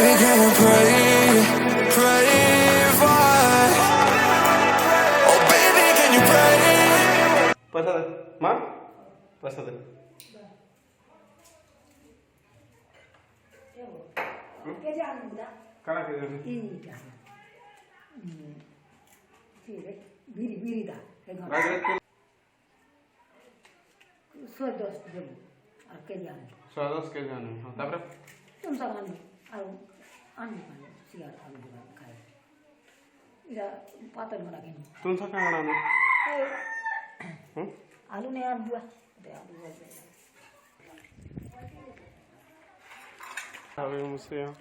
can you pray for? Oh baby, can you pray? पैसा दे माँ, पैसा दे. करा के दे. 비리다. राजरत्न 110 देबो আর কেজি আনি 110 के जाने. हाँ तापर তুমি সব আনি আর আনি মানে সিগার আলু দিবা খাই এটা পাতল মারা কেন तुम सा कहाँ बनाने? আলু নে আর বুয়া দে আলু বলবে अभी मुझसे यहाँ.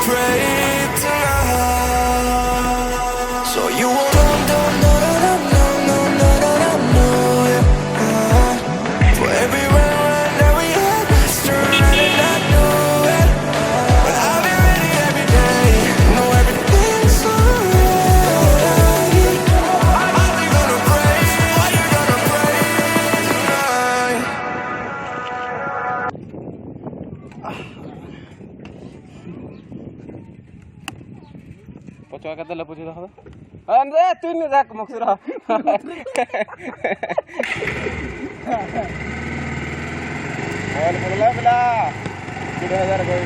Pray tonight, so you won't no, yeah. For every round that we had, turn around and I know it. But I'll be ready every day, know everything's alright. Are you gonna pray? Are you gonna pray tonight? पचवा के पूछे रहा अरे तू नहीं देख मक्सुरा और बोला बेटा 2000 कोई.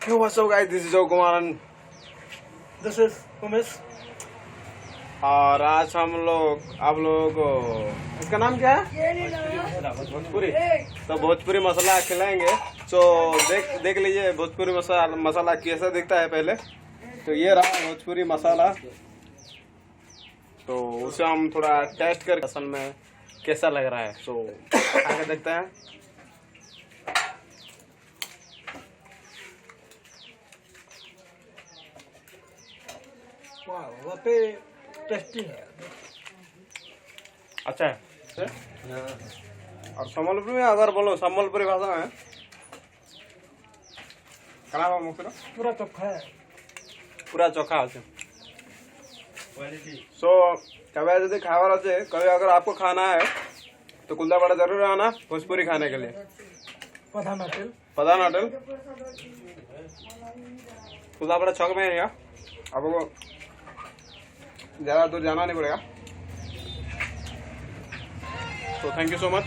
Hey, what's up guys, this is Joe Kumar and This is Umesh. और आज हम लोग आप लोगों को इसका नाम क्या है भोजपुरी. तो भोजपुरी मसाला खिलाएंगे. तो देख लीजिए भोजपुरी मसाला कैसा दिखता है पहले. तो ये रहा भोजपुरी मसाला. तो उसे हम थोड़ा टेस्ट कर असल में कैसा लग रहा है. तो आगे देखते हैं. वाह वापे टेस्टी है. अच्छा है. और सम्बलपुरी में अगर बोलो सम्बलपुरी भाषा में क्या नाम है पूरा चोखा है. पूरा चोखा আছে. सो कभी यदि खावर আছে कभी अगर आपको खाना है तो कुल्दापाड़ा जरूर आना भोजपुरी खाने के लिए. प्रधान होटल. प्रधान होटल कुल्दापाड़ा चौक में है. आपको ज़्यादा दूर जाना नहीं पड़ेगा. तो थैंक यू सो मच.